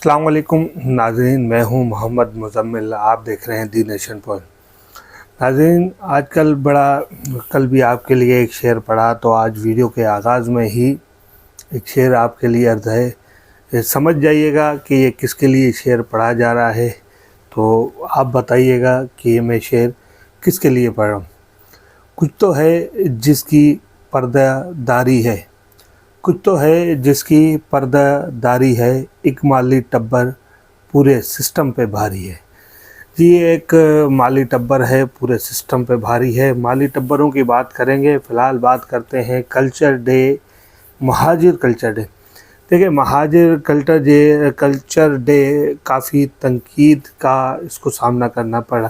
السلام علیکم ناظرین، میں ہوں محمد مزمل، آپ دیکھ رہے ہیں دی نیشن پوائنٹ۔ ناظرین، آج کل بھی آپ کے لیے ایک شعر پڑھا، تو آج ویڈیو کے آغاز میں ہی ایک شعر آپ کے لیے عرض ہے۔ سمجھ جائیے گا کہ یہ کس کے لیے شعر پڑھا جا رہا ہے، تو آپ بتائیے گا کہ یہ میں شعر کس کے لیے پڑھ رہا ہوں۔ کچھ تو ہے جس کی پردہ داری ہے، کچھ تو ہے جس کی پردہ داری ہے، ایک مالی ٹبر پورے سسٹم پہ بھاری ہے۔ جی، ایک مالی ٹبر ہے، پورے سسٹم پہ بھاری ہے۔ مالی ٹبروں کی بات کریں گے، فی الحال بات کرتے ہیں مہاجر کلچر ڈے۔ دیکھیں، مہاجر کلچر ڈے کافی تنقید کا اس کو سامنا کرنا پڑا،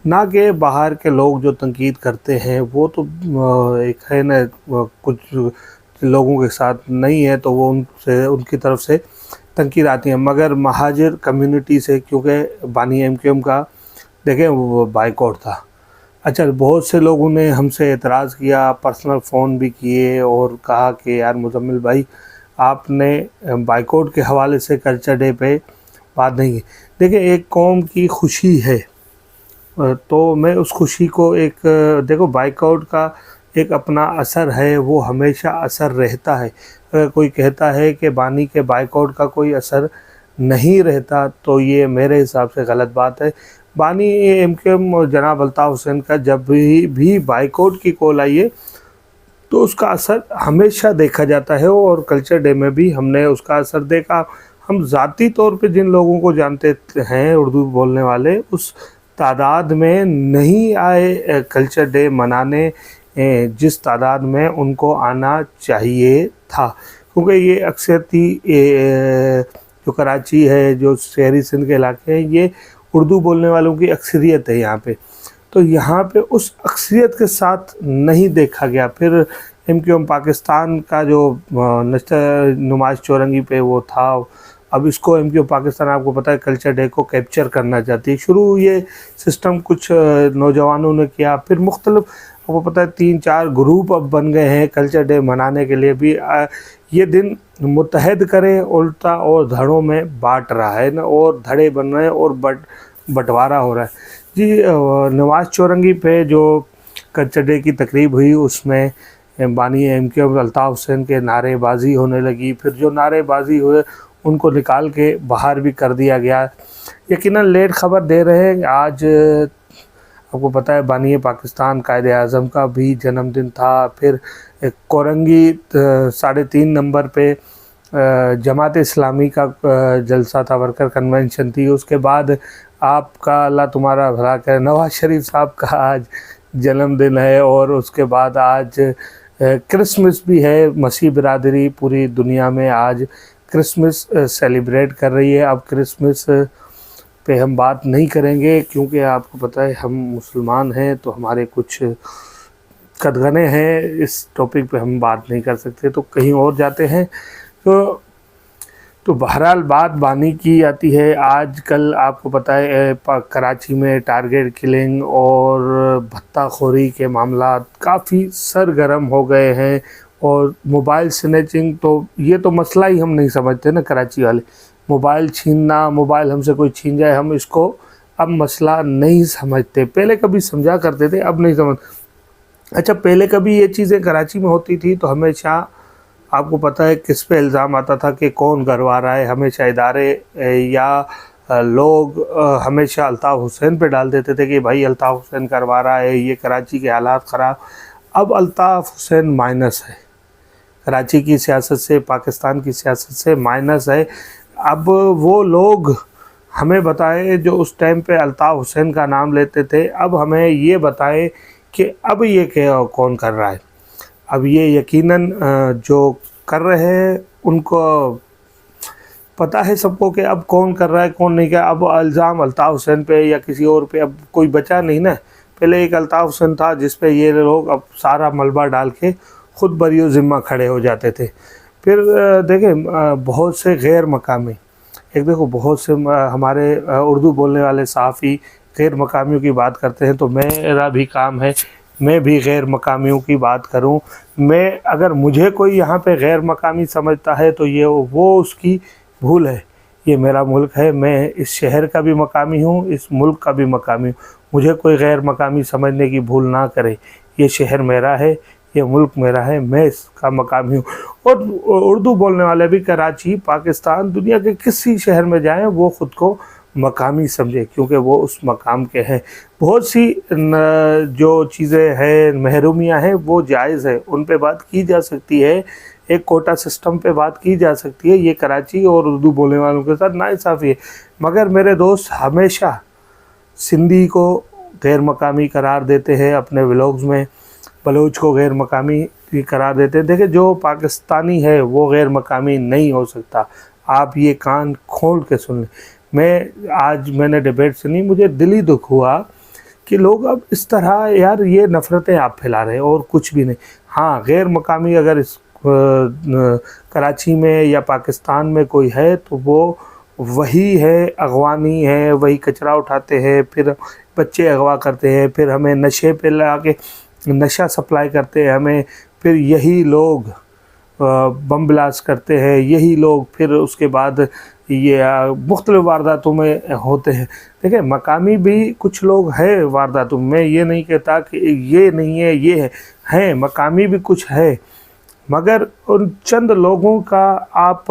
نہ کہ باہر کے لوگ جو تنقید کرتے ہیں وہ تو ایک ہے نا، کچھ لوگوں کے ساتھ نہیں ہے تو وہ ان کی طرف سے تنقید آتی ہے، مگر مہاجر کمیونٹی سے، کیونکہ بانی ایم کیو ایم کا دیکھیں وہ بائیکاٹ تھا۔ اچھا، بہت سے لوگوں نے ہم سے اعتراض کیا، پرسنل فون بھی کیے اور کہا کہ یار مزمل بھائی، آپ نے بائیکاٹ کے حوالے سے کلچر ڈے پہ بات نہیں کی۔ دیکھیں، ایک قوم کی خوشی ہے تو میں اس خوشی کو دیکھو، بائیکاٹ کا ایک اپنا اثر ہے، وہ ہمیشہ اثر رہتا ہے۔ اگر کوئی کہتا ہے کہ بانی کے بائیکاٹ کا کوئی اثر نہیں رہتا تو یہ میرے حساب سے غلط بات ہے۔ بانی ایم کیو ایم جناب الطاف حسین کا جب بھی بائیکاٹ کی کال آئی ہے تو اس کا اثر ہمیشہ دیکھا جاتا ہے، اور کلچر ڈے میں بھی ہم نے اس کا اثر دیکھا۔ ہم ذاتی طور پہ جن لوگوں کو جانتے ہیں اردو بولنے والے، اس تعداد میں نہیں آئے کلچر ڈے منانے جس تعداد میں ان کو آنا چاہیے تھا، کیونکہ یہ اکثریتی جو کراچی ہے، جو شہری سندھ کے علاقے ہیں، یہ اردو بولنے والوں کی اکثریت ہے یہاں پہ، تو یہاں پہ اس اکثریت کے ساتھ نہیں دیکھا گیا۔ پھر ایم کیو ایم پاکستان کا جو نمائش چورنگی پہ وہ تھا، اب اس کو ایم کیو پاکستان آپ کو پتہ ہے کلچر ڈے کو کیپچر کرنا چاہتی ہے۔ شروع یہ سسٹم کچھ نوجوانوں نے کیا، پھر مختلف آپ کو پتہ ہے 3-4 گروپ اب بن گئے ہیں کلچر ڈے منانے کے لیے بھی۔ یہ دن متحد کریں الٹا اور دھڑوں میں بانٹ رہا ہے نا، اور دھڑے بن رہے ہیں اور بٹوارا ہو رہا ہے۔ جی، نواز چورنگی پہ جو کلچر ڈے کی تقریب ہوئی، اس میں بانی M Q M Altaf Hussain کے نعرے بازی ہونے لگی، پھر جو نعرے بازی ہوئے ان کو نکال کے باہر بھی کر دیا گیا۔ یقیناً لیٹ خبر دے رہے ہیں، آج آپ کو پتہ ہے بانی پاکستان قائد اعظم کا بھی جنم دن تھا، پھر کورنگی 3.5 نمبر پہ جماعت اسلامی کا جلسہ تھا، ورکر کنونشن تھی۔ اس کے بعد آپ کا اللہ تمہارا بھلا کرے نواز شریف صاحب کا آج جنم دن ہے، اور اس کے بعد آج کرسمس بھی ہے۔ مسیح برادری پوری دنیا میں آج کرسمس سیلیبریٹ کر رہی ہے۔ اب کرسمس پہ ہم بات نہیں کریں گے، کیونکہ آپ کو پتہ ہے ہم مسلمان ہیں تو ہمارے کچھ قدغنے ہیں، اس ٹاپک پہ ہم بات نہیں کر سکتے، تو کہیں اور جاتے ہیں۔ تو بہرحال بات بانی کی آتی ہے۔ آج کل آپ کو پتہ ہے کراچی میں ٹارگیٹ کلنگ اور بھتہ خوری کے معاملات کافی سرگرم ہو گئے ہیں، اور موبائل سنیچنگ تو یہ تو مسئلہ ہی ہم نہیں سمجھتے نا کراچی والے۔ موبائل چھیننا، موبائل ہم سے کوئی چھین جائے، ہم اس کو اب مسئلہ نہیں سمجھتے۔ پہلے کبھی سمجھا کرتے تھے، اب نہیں سمجھ۔ اچھا، پہلے کبھی یہ چیزیں کراچی میں ہوتی تھی تو ہمیشہ آپ کو پتہ ہے کس پہ الزام آتا تھا کہ کون کروا رہا ہے، ہمیشہ ادارے یا لوگ ہمیشہ الطاف حسین پہ ڈال دیتے تھے کہ بھائی الطاف حسین کروا رہا ہے، یہ کراچی کے حالات خراب۔ اب الطاف حسین مائنس ہے، کراچی کی سیاست سے، پاکستان کی سیاست سے مائنس ہے۔ اب وہ لوگ ہمیں بتائیں جو اس ٹائم پہ الطاف حسین کا نام لیتے تھے، اب ہمیں یہ بتائیں کہ اب یہ کون کر رہا ہے۔ اب یہ یقیناً جو کر رہے ہیں ان کو پتہ ہے سب کو کہ اب کون کر رہا ہے کون نہیں کر۔ اب الزام الطاف حسین پہ یا کسی اور پہ اب کوئی بچا نہیں نا۔ پہلے ایک الطاف حسین تھا جس پہ یہ لوگ اب سارا ملبہ ڈال کے خود بری و ذمہ کھڑے ہو جاتے تھے۔ پھر دیکھیں بہت سے غیر مقامی، بہت سے ہمارے اردو بولنے والے صحافی غیر مقامیوں کی بات کرتے ہیں، تو میرا بھی کام ہے میں بھی غیر مقامیوں کی بات کروں۔ اگر مجھے کوئی یہاں پہ غیر مقامی سمجھتا ہے تو وہ اس کی بھول ہے۔ یہ میرا ملک ہے، میں اس شہر کا بھی مقامی ہوں، اس ملک کا بھی مقامی ہوں، مجھے کوئی غیر مقامی سمجھنے کی بھول نہ کرے۔ یہ شہر میرا ہے، یہ ملک میرا ہے، میں اس کا مقامی ہوں۔ اور اردو بولنے والے بھی کراچی، پاکستان، دنیا کے کسی شہر میں جائیں وہ خود کو مقامی سمجھے، کیونکہ وہ اس مقام کے ہیں۔ بہت سی جو چیزیں ہیں، محرومیاں ہیں، وہ جائز ہے، ان پہ بات کی جا سکتی ہے، ایک کوٹا سسٹم پہ بات کی جا سکتی ہے۔ یہ کراچی اور اردو بولنے والوں کے ساتھ ناانصافی ہے۔ مگر میرے دوست ہمیشہ سندھی کو غیر مقامی قرار دیتے ہیں اپنے ولاگز میں، بلوچ کو غیر مقامی قرار دیتے ہیں۔ دیکھیں، جو پاکستانی ہے وہ غیر مقامی نہیں ہو سکتا، آپ یہ کان کھول کے سن لیں۔ میں نے ڈیبیٹ سنی، مجھے دلی دکھ ہوا کہ لوگ اب اس طرح، یار یہ نفرتیں آپ پھیلا رہے ہیں اور کچھ بھی نہیں۔ ہاں، غیر مقامی اگر اس کراچی میں یا پاکستان میں کوئی ہے تو وہ وہی ہے، اغوانی ہے، وہی کچرا اٹھاتے ہیں، پھر بچے اغوا کرتے ہیں، پھر ہمیں نشے پہ لا کے نشہ سپلائی کرتے ہیں ہمیں، پھر یہی لوگ بم بلاسٹ کرتے ہیں، یہی لوگ پھر اس کے بعد یہ مختلف وارداتوں میں ہوتے ہیں۔ دیکھیں، مقامی بھی کچھ لوگ ہیں وارداتوں میں، یہ نہیں کہتا کہ یہ نہیں ہے، یہ ہے مقامی بھی کچھ ہے، مگر ان چند لوگوں کا آپ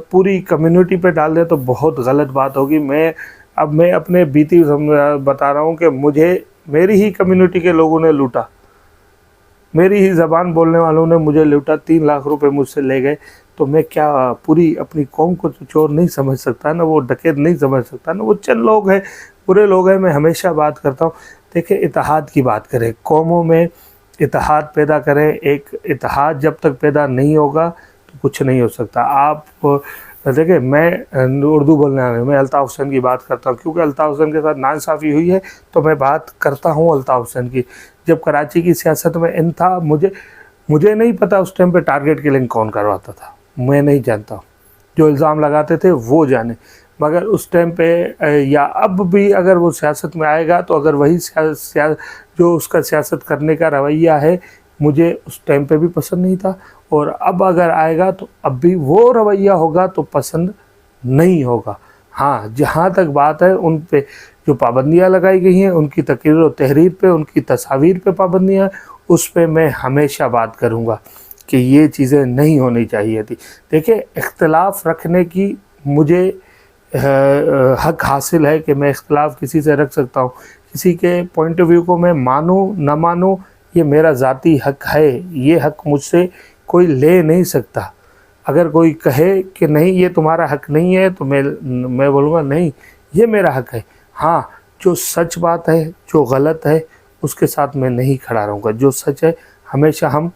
پوری کمیونٹی پہ ڈال دیں تو بہت غلط بات ہوگی۔ میں اپنے بیتی بتا رہا ہوں کہ میری ہی کمیونٹی کے لوگوں نے لوٹا، میری ہی زبان بولنے والوں نے مجھے لوٹا، 3 لاکھ روپے مجھ سے لے گئے، تو میں کیا پوری اپنی قوم کو چور نہیں سمجھ سکتا نا، وہ ڈکیت نہیں سمجھ سکتا نا، وہ چند لوگ ہیں، برے لوگ ہیں۔ میں ہمیشہ بات کرتا ہوں، دیکھیں اتحاد کی بات کریں، قوموں میں اتحاد پیدا کریں۔ ایک اتحاد جب تک پیدا نہیں ہوگا تو کچھ نہیں ہو سکتا۔ آپ دیکھیں، میں اردو بولنے والے، میں الطاف حسین کی بات کرتا ہوں، کیونکہ الطاف حسین کے ساتھ ناانصافی ہوئی ہے تو میں بات کرتا ہوں الطاف حسین کی۔ جب کراچی کی سیاست میں ان تھا، مجھے نہیں پتا اس ٹائم پہ ٹارگٹ کلنگ کون کرواتا تھا، میں نہیں جانتا ہوں، جو الزام لگاتے تھے وہ جانے، مگر اس ٹائم پہ یا اب بھی اگر وہ سیاست میں آئے گا تو اگر وہی جو اس کا سیاست کرنے کا رویہ ہے مجھے اس ٹائم پہ بھی پسند نہیں تھا، اور اب اگر آئے گا تو اب بھی وہ رویہ ہوگا تو پسند نہیں ہوگا۔ ہاں، جہاں تک بات ہے ان پہ جو پابندیاں لگائی گئی ہیں، ان کی تقریر و تحریر پہ، ان کی تصاویر پہ پابندیاں، اس پہ میں ہمیشہ بات کروں گا کہ یہ چیزیں نہیں ہونی چاہیے تھی۔ دیکھیں، اختلاف رکھنے کی مجھے حق حاصل ہے کہ میں اختلاف کسی سے رکھ سکتا ہوں، کسی کے پوائنٹ آف ویو کو میں مانوں نہ مانوں، یہ میرا ذاتی حق ہے، یہ حق مجھ سے کوئی لے نہیں سکتا۔ اگر کوئی کہے کہ نہیں یہ تمہارا حق نہیں ہے تو میں بولوں گا نہیں، یہ میرا حق ہے۔ ہاں، جو سچ بات ہے، جو غلط ہے، اس کے ساتھ میں نہیں کھڑا رہوں گا۔ جو سچ ہے ہمیشہ ہم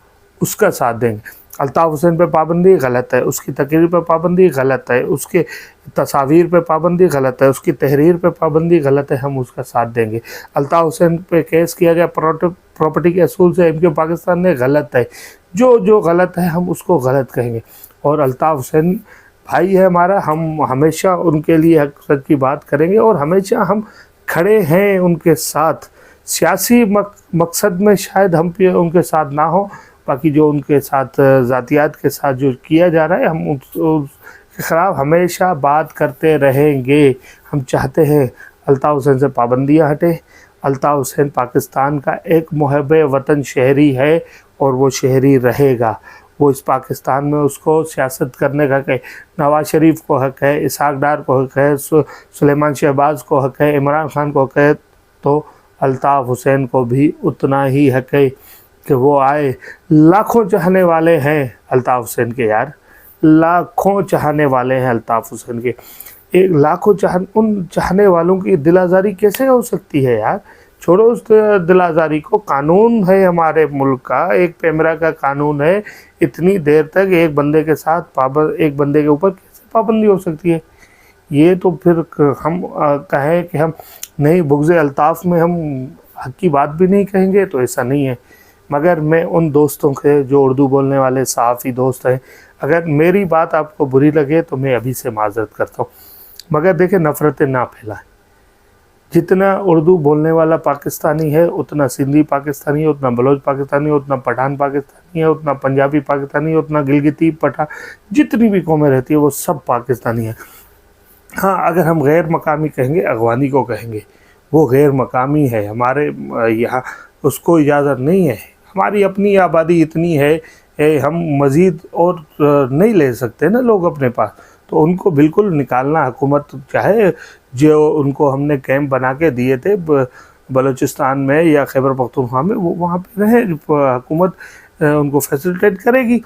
اس کا ساتھ دیں گے۔ الطاف حسین پہ پابندی غلط ہے، اس کی تقریر پہ پابندی غلط ہے، اس کے تصاویر پہ پابندی غلط ہے، اس کی تحریر پہ پابندی غلط ہے، ہم اس کا ساتھ دیں گے۔ الطاف حسین پہ کیس کیا گیا پراپرٹی کے اصول سے MQ پاکستان نے، غلط ہے، جو غلط ہے ہم اس کو غلط کہیں گے۔ اور الطاف حسین بھائی ہے ہمارا، ہم ہمیشہ ان کے لیے حق سچ کی بات کریں گے، اور ہمیشہ ہم کھڑے ہیں ان کے ساتھ۔ سیاسی مقصد میں شاید ہم ان کے ساتھ نہ ہوں، باقی جو ان کے ساتھ ذاتیات کے ساتھ جو کیا جا رہا ہے، ہم اس کے خلاف ہمیشہ بات کرتے رہیں گے۔ ہم چاہتے ہیں الطاف حسین سے پابندیاں ہٹیں۔ الطاف حسین پاکستان کا ایک محب وطن شہری ہے، اور وہ شہری رہے گا۔ وہ اس پاکستان میں اس کو سیاست کرنے کا حق ہے۔ نواز شریف کو حق ہے، اسحاق ڈار کو حق ہے، سلیمان شہباز کو حق ہے، عمران خان کو حق ہے، تو الطاف حسین کو بھی اتنا ہی حق ہے کہ وہ آئے۔ لاکھوں چاہنے والے ہیں الطاف حسین کے، یار لاکھوں چاہنے والے ہیں الطاف حسین کے۔ لاکھوں ان چاہنے والوں کی دل آزاری کیسے ہو سکتی ہے یار؟ چھوڑو اس دل آزاری کو، قانون ہے ہمارے ملک کا، ایک پیمرا کا قانون ہے، اتنی دیر تک ایک بندے کے ساتھ ایک بندے کے اوپر کیسے پابندی ہو سکتی ہے؟ یہ تو پھر ہم کہیں کہ ہم نہیں، بغض الطاف میں ہم حق کی بات بھی نہیں کہیں گے تو ایسا نہیں ہے۔ مگر میں ان دوستوں کے جو اردو بولنے والے صحافی دوست ہیں، اگر میری بات آپ کو بری لگے تو میں ابھی سے معذرت کرتا ہوں، مگر دیکھیں نفرتیں نہ پھیلائیں۔ جتنا اردو بولنے والا پاکستانی ہے اتنا سندھی پاکستانی ہے، اتنا بلوچ پاکستانی ہے، اتنا پٹھان پاکستانی ہے، اتنا پنجابی پاکستانی ہے، اتنا گلگتی پٹھان، جتنی بھی قومیں رہتی ہیں وہ سب پاکستانی ہیں۔ ہاں اگر ہم غیر مقامی کہیں گے، اغوانی کو کہیں گے، وہ غیر مقامی ہے، ہمارے یہاں اس کو اجازت نہیں ہے۔ ہماری اپنی آبادی اتنی ہے، ہم مزید اور نہیں لے سکتے نا لوگ اپنے پاس، تو ان کو بالکل نکالنا، حکومت چاہے جو ان کو ہم نے کیمپ بنا کے دیے تھے بلوچستان میں یا خیبر پختونخوا میں، وہ وہاں پہ رہیں، حکومت ان کو فیسلٹیٹ کرے گی۔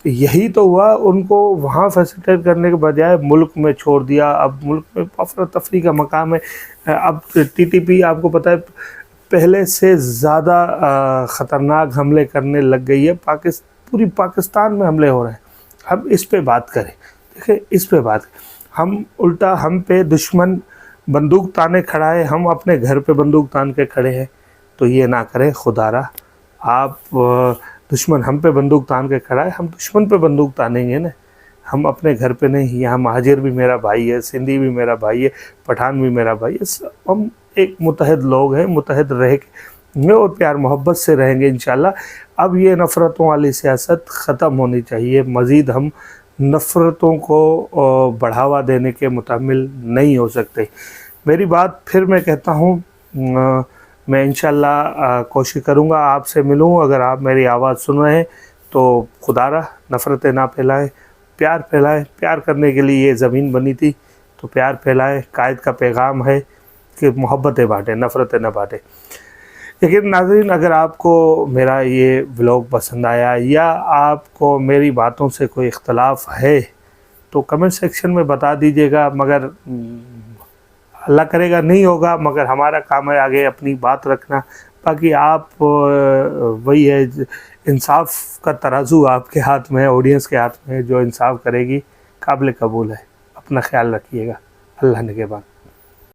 یہی تو ہوا، ان کو وہاں فیسلٹیٹ کرنے کے بجائے ملک میں چھوڑ دیا۔ اب ملک میں افراتفری کا مقام ہے۔ اب ٹی ٹی پی آپ کو پتہ ہے پہلے سے زیادہ خطرناک حملے کرنے لگ گئی ہے، پوری پاکستان میں حملے ہو رہے ہیں۔ ہم اس پہ بات کریں، دیکھیں اس پہ بات کریں، ہم الٹا ہم پہ دشمن بندوق تانے کھڑا ہے، ہم اپنے گھر پہ بندوق تان کے کھڑے ہیں۔ تو یہ نہ کریں خدا را، آپ دشمن ہم پہ بندوق تان کے کھڑا ہے، ہم دشمن پہ بندوق تانیں گے نا، ہم اپنے گھر پہ نہیں۔ یہاں مہاجر بھی میرا بھائی ہے، سندھی بھی میرا بھائی ہے، پٹھان بھی میرا بھائی ہے، ہم ایک متحد لوگ ہیں، متحد رہ کے اور پیار محبت سے رہیں گے انشاءاللہ۔ اب یہ نفرتوں والی سیاست ختم ہونی چاہیے، مزید ہم نفرتوں کو بڑھاوا دینے کے متحمل نہیں ہو سکتے۔ میری بات پھر میں کہتا ہوں، میں انشاءاللہ کوشش کروں گا آپ سے ملوں، اگر آپ میری آواز سن رہے ہیں تو خدا را نفرتیں نہ پھیلائیں، پیار پھیلائیں۔ پیار کرنے کے لیے یہ زمین بنی تھی، تو پیار پھیلائیں۔ قائد کا پیغام ہے کہ محبتیں بانٹیں، نفرتیں نہ بانٹیں۔ لیکن ناظرین، اگر آپ کو میرا یہ ولاگ پسند آیا یا آپ کو میری باتوں سے کوئی اختلاف ہے تو کمنٹ سیکشن میں بتا دیجیے گا، مگر اللہ کرے گا نہیں ہوگا، مگر ہمارا کام ہے آگے اپنی بات رکھنا۔ باقی آپ وہی ہے، انصاف کا ترازو آپ کے ہاتھ میں ہے، آڈینس کے ہاتھ میں ہے، جو انصاف کرے گی قابل قبول ہے۔ اپنا خیال رکھیے گا، اللہ نگہبان۔